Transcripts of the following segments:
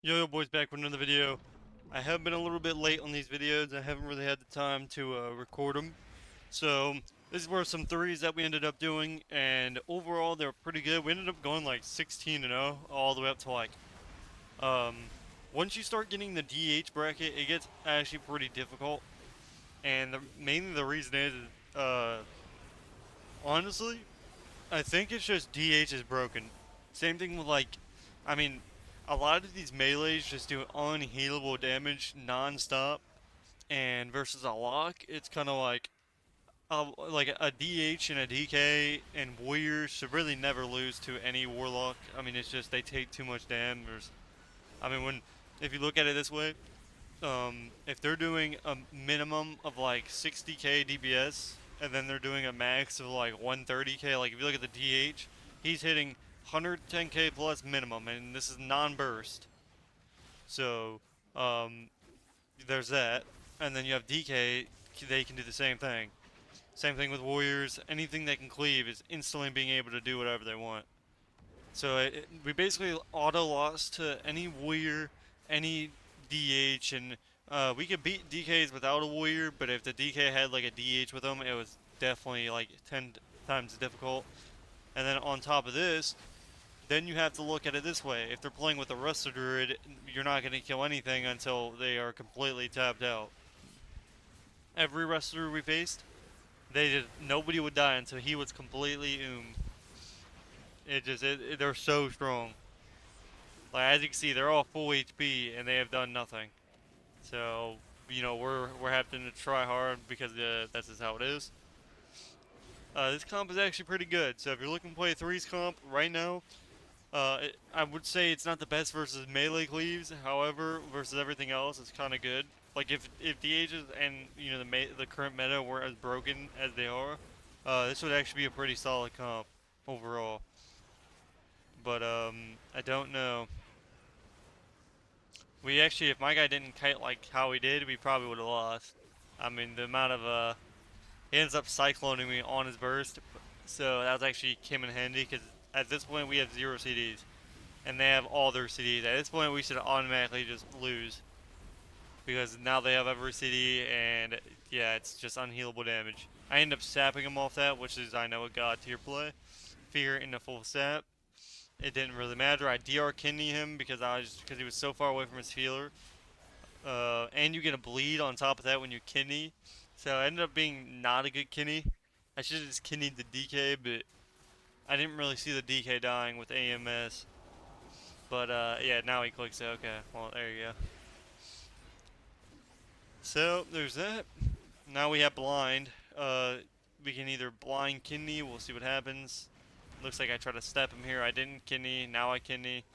Yo, boys, back with another video. I have been a little bit late on these videos. I haven't really had the time to record them. So, these were some threes that we ended up doing, and overall, they were pretty good. We ended up going like 16-0, all the way up to like, um, once you start getting the DH bracket, it gets actually pretty difficult. And mainly the reason is, honestly, I think it's just DH is broken. Same thing with like, I mean, a lot of these melees just do unhealable damage non-stop, and versus a lock, it's kind of like a DH and a DK and warriors should really never lose to any warlock. I mean, it's just they take too much damage. I mean, when if you look at it this way, if they're doing a minimum of like 60k DPS and then they're doing a max of like 130k, like if you look at the DH, he's hitting 110k plus minimum, and this is non-burst. So, um, there's that, and then you have DK. They can do the same thing. Same thing with warriors. Anything they can cleave is instantly being able to do whatever they want. So we basically auto lost to any warrior, any DH, and we could beat DKs without a warrior. But if the DK had like a DH with them, it was definitely like 10 times difficult. And then on top of this, then you have to look at it this way: if they're playing with a Rusted Druid, you're not going to kill anything until they are completely tapped out. Every Rusted Druid we faced, nobody would die until he was completely they're so strong. Like as you can see, they're all full HP and they have done nothing. So we're having to try hard because that's just how it is. This comp is actually pretty good. So if you're looking to play a threes comp right now, I would say it's not the best versus melee cleaves. However, versus everything else, it's kind of good. Like if the ages and the current meta weren't as broken as they are, this would actually be a pretty solid comp overall. But I don't know. We actually, if my guy didn't kite like how he did, we probably would have lost. I mean, the amount of he ends up cycloning me on his burst, so that was actually came in handy because at this point we have 0 CDs, and they have all their CDs. At this point, we should automatically just lose because now they have every CD, and yeah, it's just unhealable damage. I end up sapping him off that, which is I know a god tier play. Fear into full sap. It didn't really matter. I DR kidney him because he was so far away from his healer. And you get a bleed on top of that when you kidney. So it ended up being not a good kidney. I should have just kidneyed the DK, but I didn't really see the DK dying with AMS. But yeah, now he clicks it. Okay, well there you go. So there's that. Now we have blind. We can either blind kidney. We'll see what happens. Looks like I tried to step him here. I didn't kidney. Now I kidney.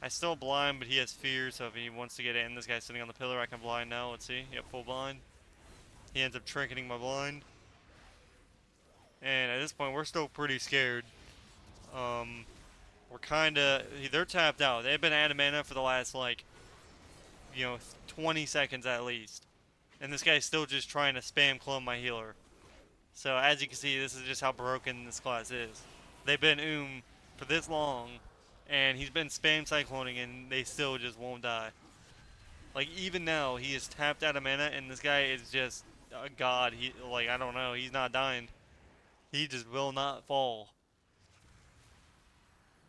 I still blind, but he has fear, so if he wants to get in, this guy's sitting on the pillar, I can blind now. Let's see. Yep, full blind. He ends up trinketing my blind. And at this point, we're still pretty scared. We're kinda... They're tapped out. They've been out of mana for the last, like, 20 seconds at least. And this guy's still just trying to spam clone my healer. So as you can see, this is just how broken this class is. They've been for this long, and he's been spam cycloning, and they still just won't die. Like even now, he is tapped out of mana, and this guy is just a god. I don't know, he's not dying. He just will not fall.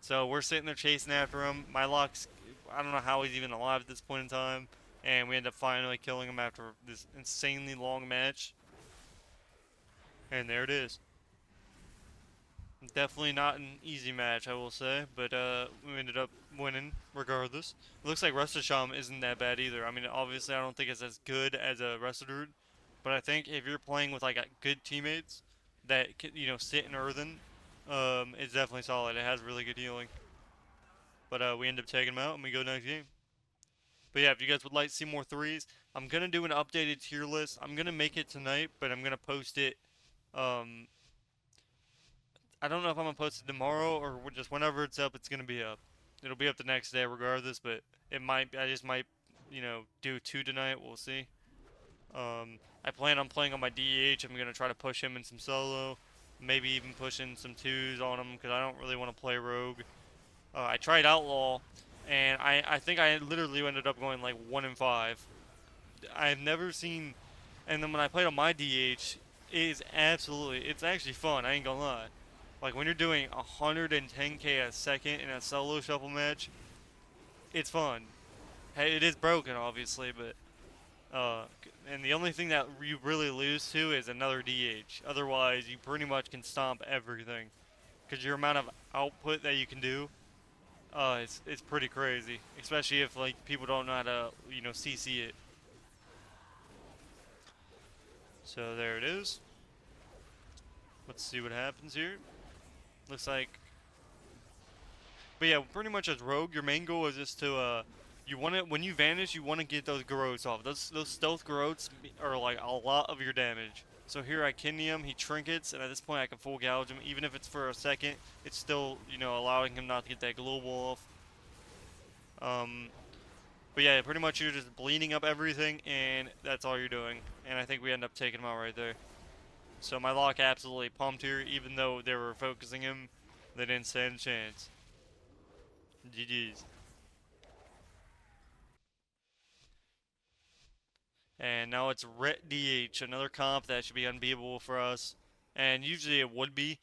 So we're sitting there chasing after him. My luck's, I don't know how he's even alive at this point in time, and we end up finally killing him after this insanely long match. And there it is. Definitely not an easy match, I will say, but we ended up winning regardless. It looks like Rusted Sham isn't that bad either. I mean, obviously, I don't think it's as good as a Rusted Root, but I think if you're playing with like good teammates that sit in Earthen, it's definitely solid. It has really good healing. But we end up taking him out, and we go next game. But yeah, if you guys would like to see more threes, I'm gonna do an updated tier list. I'm gonna make it tonight, but I'm gonna post it um, I don't know if I'm gonna post it tomorrow or just whenever it's up. It's gonna be up. It'll be up the next day regardless, but it might. I just might, do two tonight. We'll see. I plan on playing on my DH. I'm gonna try to push him in some solo, maybe even pushing some twos on him because I don't really want to play rogue. I tried outlaw, and I think I literally ended up going like 1 and 5. I've never seen, and then when I played on my DH, it's actually fun. I ain't gonna lie. Like when you're doing 110k a second in a solo shuffle match, it's fun. Hey, it is broken obviously, but and the only thing that you really lose to is another DH. Otherwise, you pretty much can stomp everything. Because your amount of output that you can do, it's pretty crazy. Especially if like people don't know how to, CC it. So there it is. Let's see what happens here. Looks like, but yeah, pretty much as rogue, your main goal is just to you want to when you vanish, you want to get those garrotes off. Those stealth garrotes are like a lot of your damage. So here I kidney him, he trinkets, and at this point I can full gouge him. Even if it's for a second, it's still allowing him not to get that global off. Um, but yeah, pretty much you're just bleeding up everything, and that's all you're doing. And I think we end up taking him out right there. So my lock absolutely pumped here, even though they were focusing him, they didn't stand a chance. GG's. And now it's Ret DH, another comp that should be unbeatable for us. And usually it would be.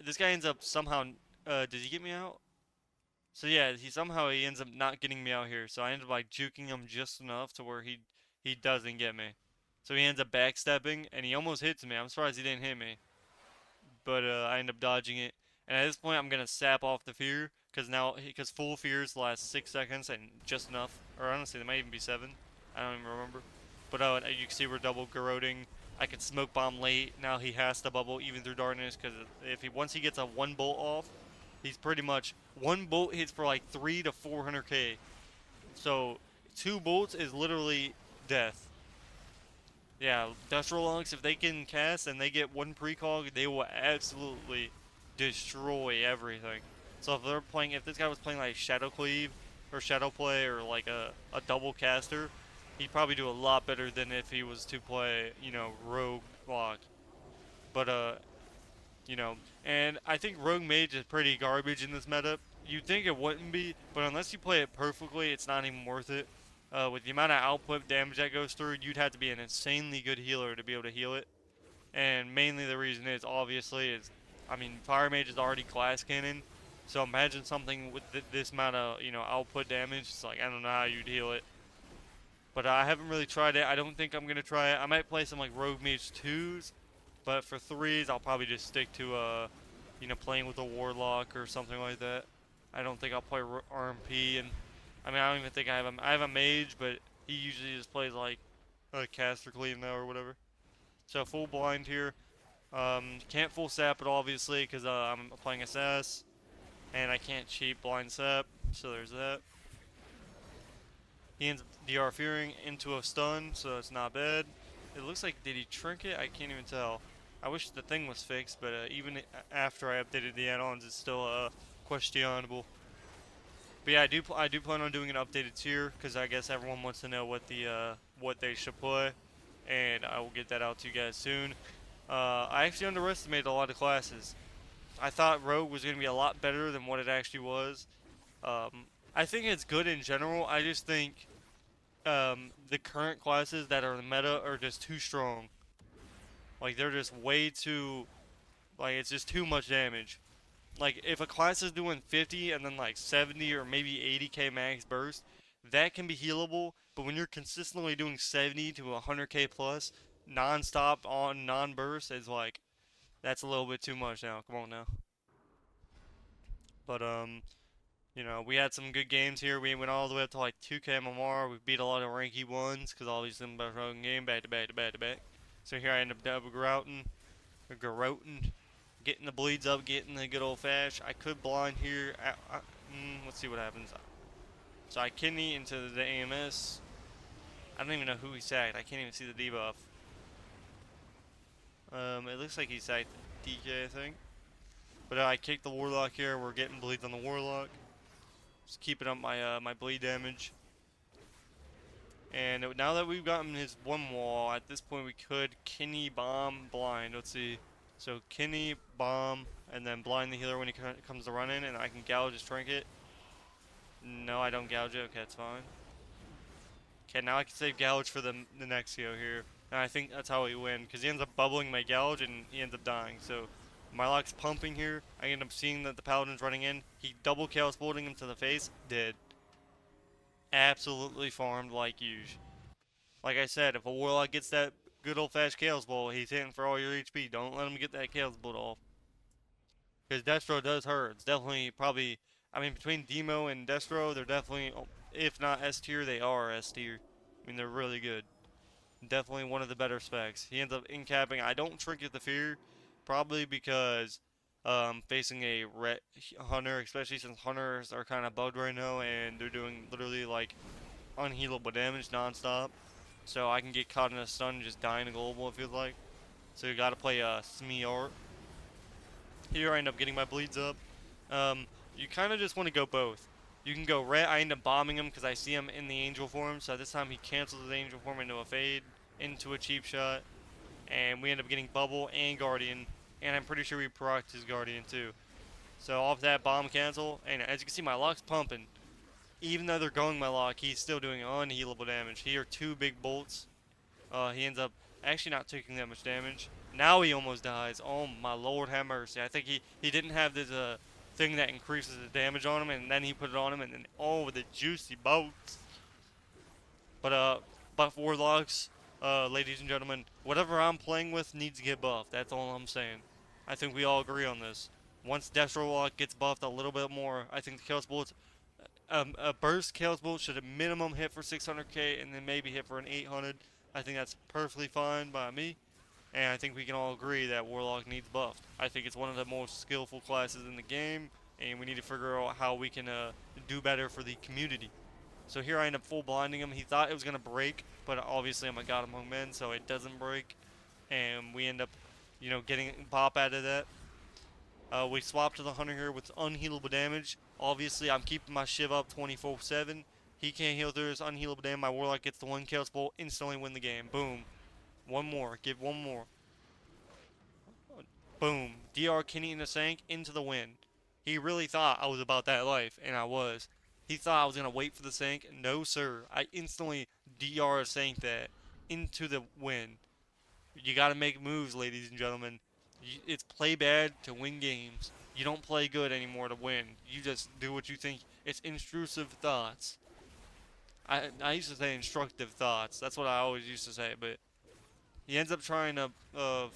This guy ends up somehow. Did he get me out? So yeah, he ends up not getting me out here. So I end up like juking him just enough to where he doesn't get me. So he ends up backstepping and he almost hits me. I'm surprised he didn't hit me, but I end up dodging it. And at this point, I'm gonna sap off the fear because full fears last 6 seconds and just enough. Or honestly, it might even be 7. I don't even remember. But you can see we're double garroting. I can smoke bomb late. Now he has to bubble even through darkness because if he once he gets a 1 bolt off, he's pretty much 1 bolt hits for like 3 to 400k. So 2 bolts is literally death. Yeah, Dustro Lunks, if they can cast and they get 1 precog, they will absolutely destroy everything. So if this guy was playing like Shadow Cleave or Shadow Play or like a double caster, he'd probably do a lot better than if he was to play, Rogue Lock. But, you know, and I think Rogue Mage is pretty garbage in this meta. You'd think it wouldn't be, but unless you play it perfectly, it's not even worth it. With the amount of output damage that goes through, you'd have to be an insanely good healer to be able to heal it. And mainly the reason is, obviously, Fire Mage is already glass cannon. So imagine something with this amount of, output damage. It's like, I don't know how you'd heal it. But I haven't really tried it. I don't think I'm going to try it. I might play some, like, Rogue Mage 2s. But for 3s, I'll probably just stick to, playing with a Warlock or something like that. I don't think I'll play RMP, and I don't even think I have a mage, but he usually just plays like a caster cleave now or whatever. So full blind here. Can't full sap it obviously because I'm playing Assass, and I can't cheat blind sap. So there's that. He ends up DR fearing into a stun, so it's not bad. It looks like, did he trinket? I can't even tell. I wish the thing was fixed, but even after I updated the add-ons, it's still questionable. But yeah, I do plan on doing an updated tier because I guess everyone wants to know what they should play, and I will get that out to you guys soon. I actually underestimated a lot of classes. I thought Rogue was going to be a lot better than what it actually was. I think it's good in general. I just think the current classes that are in the meta are just too strong. Like they're just way too, like it's just too much damage. Like if a class is doing 50 and then like 70 or maybe 80k max burst, that can be healable. But when you're consistently doing 70 to 100k plus non-stop on non-burst, it's like that's a little bit too much now. Come on now. But we had some good games here. We went all the way up to like 2k MMR. We beat a lot of ranky ones because all these things about game back to back to back to back. So here I end up double garroting, getting the bleeds up, getting the good old fash. I could blind here. Let's see what happens. So I kidney into the AMS. I don't even know who he sacked. I can't even see the debuff. It looks like he sacked DK, I think. But I kicked the Warlock here. We're getting bleeds on the Warlock. Just keeping up my bleed damage. And now that we've gotten his 1 wall, at this point we could kidney bomb blind. Let's see. So kidney bomb and then blind the healer when he comes to run in, and I can gouge his trinket. No, I don't gouge it. Okay, that's fine. Okay, now I can save gouge for the next go here. And I think that's how we win, because he ends up bubbling my gouge and he ends up dying. So my lock's pumping here. I end up seeing that the paladin's running in. He double chaos bolting him to the face. Dead. Absolutely farmed like usual. Like I said, if a warlock gets that good old fashioned chaos bolt, he's hitting for all your HP. Don't let him get that chaos bolt off. Because Destro does hurt. It's definitely probably, I mean, between Demo and Destro, they're definitely, if not S tier, they are S tier. I mean, they're really good. Definitely one of the better specs. He ends up incapping. I don't Trinket the Fear, probably because facing a Hunter, especially since Hunters are kind of bugged right now and they're doing literally like unhealable damage nonstop. So I can get caught in a stun and just die in a global, it feels like. So you gotta play Smee-Art. Here I end up getting my bleeds up. You kind of just want to go both. You can go red. I end up bombing him because I see him in the angel form. So this time he cancels his angel form into a fade, into a cheap shot, and we end up getting bubble and guardian. And I'm pretty sure we procced his guardian too. So off that bomb cancel, and as you can see, my lock's pumping. Even though they're going my lock, he's still doing unhealable damage. Here, two big bolts. He ends up actually not taking that much damage. Now he almost dies. Oh my lord, have mercy. I think he didn't have this thing that increases the damage on him, and then he put it on him, and then oh, the juicy bolts. But warlocks, ladies and gentlemen, whatever I'm playing with needs to get buffed. That's all I'm saying. I think we all agree on this. Once Destro Lock gets buffed a little bit more, I think the Chaos Bullets, a burst Chaos Bolt should at minimum hit for 600k, and then maybe hit for an 800. I think that's perfectly fine by me. And I think we can all agree that Warlock needs buffed. I think it's one of the most skillful classes in the game, and we need to figure out how we can do better for the community. So here I end up full blinding him. He thought it was going to break, but obviously I'm a god among men, so it doesn't break. And we end up, getting pop out of that. We swap to the Hunter here with unhealable damage. Obviously, I'm keeping my Shiv up 24/7. He can't heal through his unhealable damage. My Warlock gets the one Chaos Bolt, instantly win the game. Boom. One more. Give one more. Boom. DR Kenny in the Sank into the win. He really thought I was about that life, and I was. He thought I was going to wait for the Sank. No, sir. I instantly DR Sank that into the win. You got to make moves, ladies and gentlemen. It's play bad to win games. You don't play good anymore to win. You just do what you think. It's intrusive thoughts. I used to say instructive thoughts. That's what I always used to say, but he ends up trying to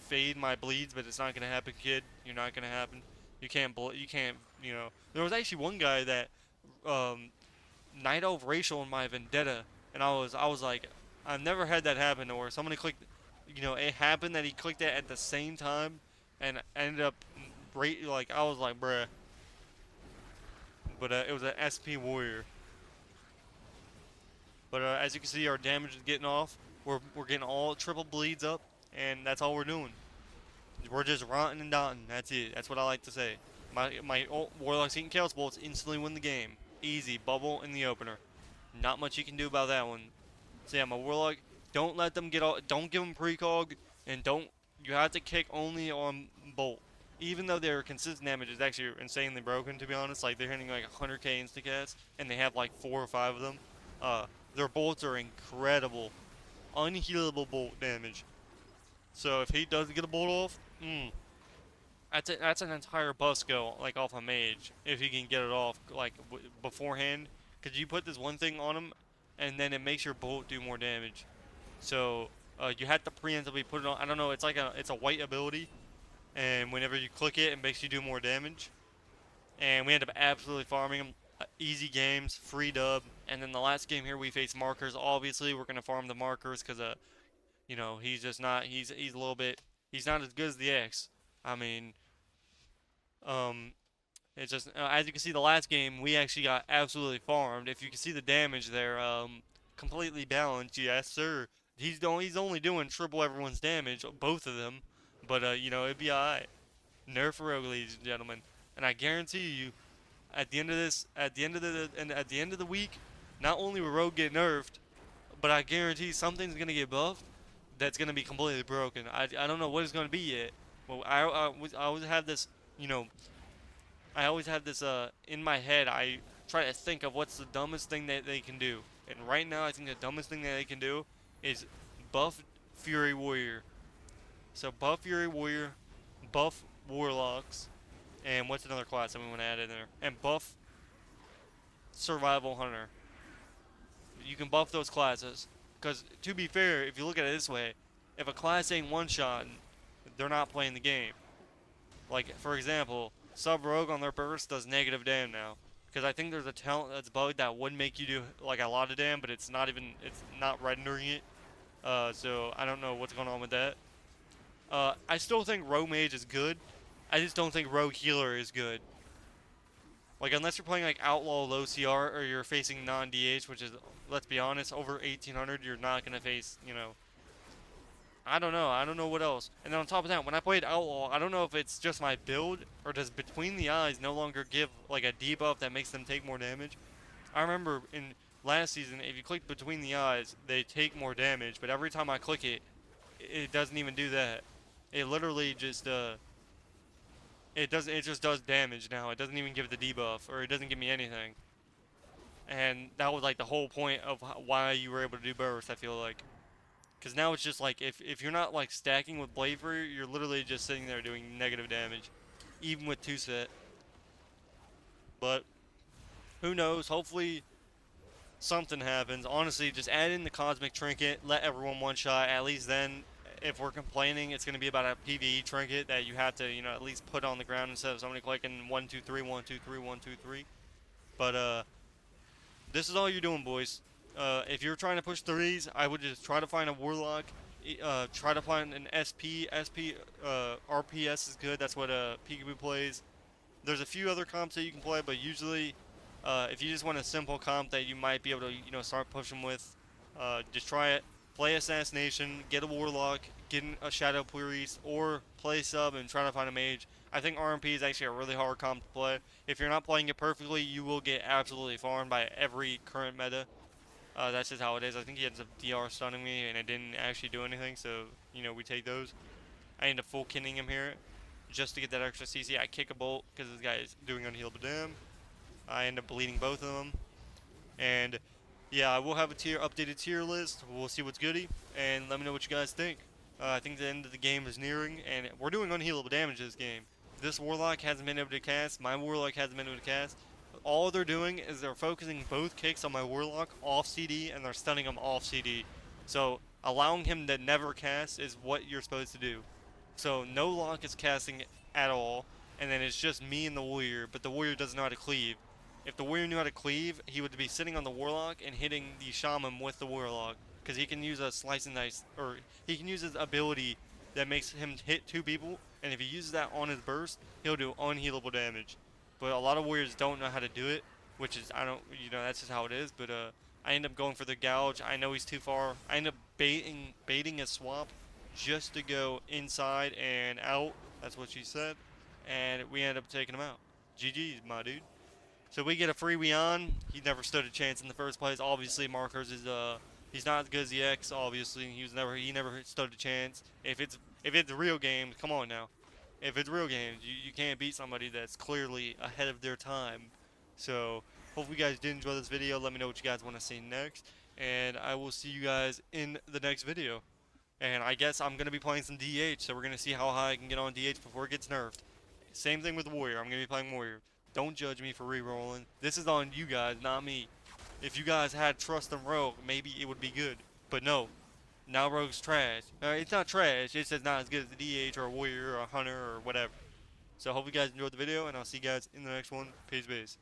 fade my bleeds, but it's not gonna happen, kid. You're not gonna happen. You can't. You can't. There was actually one guy that Night Elf racial in my vendetta, and I was like, I've never had that happen to where somebody clicked. It happened that he clicked it at the same time, and ended up like I was like, bruh. But it was an SP warrior. But as you can see, our damage is getting off. We're getting all triple bleeds up, and that's all we're doing. We're just rotting and dotting. That's it. That's what I like to say. My Warlock's eating Chaos Bolts instantly win the game. Easy. Bubble in the opener. Not much you can do about that one. So yeah, my Warlock, don't let them get all. Don't give them precog, and don't. You have to kick only on Bolt. Even though their consistent damage is actually insanely broken, to be honest. Like they're hitting like 100k instacats, and they have like 4 or 5 of them. Their bolts are incredible. Unhealable bolt damage. So if he doesn't get a bolt off, that's an entire bus go like off a mage if he can get it off like beforehand. Cause you put this one thing on him, and then it makes your bolt do more damage. So you have to preemptively put it on. I don't know. It's a white ability, and whenever you click it, it makes you do more damage. And we end up absolutely farming him. Easy games, free dub. And then the last game here we face markers. Obviously, we're gonna farm the markers because he's just not. He's a little bit. He's not as good as the X. I mean, it's just as you can see, the last game we actually got absolutely farmed. If you can see the damage there, completely balanced. Yes, sir. He's only doing triple everyone's damage, both of them. But it'd be alright. Nerf Rogue, ladies and gentlemen. And I guarantee you, at the end of the week, not only will Rogue get nerfed, but I guarantee something's gonna get buffed that's gonna be completely broken. I don't know what it's gonna be yet. Well, I always have this, I always have this in my head. I try to think of what's the dumbest thing that they can do. And right now, I think the dumbest thing that they can do is buff Fury Warrior. So buff Fury Warrior, buff Warlocks, and what's another class that we want to add in there? And buff Survival Hunter. You can buff those classes. Because to be fair, if you look at it this way, if a class ain't one shot, they're not playing the game. Like for example, Sub Rogue on their burst does negative dam now. Because I think there's a talent that's bugged that would make you do like a lot of dam, but it's not rendering it. So I don't know what's going on with that. I still think Rogue Mage is good. I just don't think Rogue Healer is good. Like, unless you're playing, like, Outlaw low CR or you're facing non-DH, which is, let's be honest, over 1800, you're not going to face, you know. I don't know. I don't know what else. And then on top of that, when I played Outlaw, I don't know if it's just my build or does Between the Eyes no longer give, like, a debuff that makes them take more damage. I remember in last season, if you click Between the Eyes, they take more damage, but every time I click it, it doesn't even do that. It literally just, it just does damage now. It doesn't even give the debuff, or it doesn't give me anything. And that was like the whole point of why you were able to do burst, I feel like. Because now it's just like, if you're not like stacking with Blade Fury, you're literally just sitting there doing negative damage. Even with 2-set. But, who knows, hopefully something happens. Honestly, just add in the Cosmic Trinket, let everyone one-shot, at least then if we're complaining, it's going to be about a PvE trinket that you have to, you know, at least put on the ground instead of somebody clicking 1, 2, 3, 1, 2, 3, 1, 2, 3. But, this is all you're doing, boys. If you're trying to push threes, I would just try to find a Warlock, try to find an RPS is good, that's what, Peekaboo plays. There's a few other comps that you can play, but usually, if you just want a simple comp that you might be able to, you know, start pushing with, just try it. Play Assassination, get a Warlock, get a Shadow Priest, or play Sub and try to find a Mage. I think RMP is actually a really hard comp to play. If you're not playing it perfectly, you will get absolutely farmed by every current meta. That's just how it is. I think he ends up DR stunning me, and it didn't actually do anything, so, you know, we take those. I end up full kinning him here, just to get that extra CC. I kick a bolt, because this guy is doing unhealable dam. I end up bleeding both of them. And yeah, I will have a updated tier list. We'll see what's goody, and let me know what you guys think. I think the end of the game is nearing, and we're doing unhealable damage this game. This Warlock hasn't been able to cast. My Warlock hasn't been able to cast. All they're doing is they're focusing both kicks on my Warlock off CD, and they're stunning him off CD. So allowing him to never cast is what you're supposed to do. So no lock is casting at all, and then it's just me and the Warrior, but the Warrior doesn't know how to cleave. If the Warrior knew how to cleave, he would be sitting on the Warlock and hitting the Shaman with the Warlock. Because he can use a slice and dice, or he can use his ability that makes him hit 2 people, and if he uses that on his burst, he'll do unhealable damage. But a lot of Warriors don't know how to do it, which is, you know, that's just how it is. But I end up going for the gouge. I know he's too far. I end up baiting a swap just to go inside and out. That's what she said. And we end up taking him out. GG's, my dude. So we get a free Weon. He never stood a chance in the first place. Obviously, Markers is he's not as good as the X. Obviously, he never stood a chance. If it's real games, come on now. If it's real games, you can't beat somebody that's clearly ahead of their time. So hopefully you guys did enjoy this video. Let me know what you guys want to see next, and I will see you guys in the next video. And I guess I'm gonna be playing some DH, so we're gonna see how high I can get on DH before it gets nerfed. Same thing with Warrior. I'm gonna be playing Warrior. Don't judge me for re-rolling. This is on you guys, not me. If you guys had trust in Rogue, maybe it would be good. But no. Now Rogue's trash. It's not trash. It's just not as good as the DH or a Warrior or a Hunter or whatever. So I hope you guys enjoyed the video, and I'll see you guys in the next one. Peace, peace.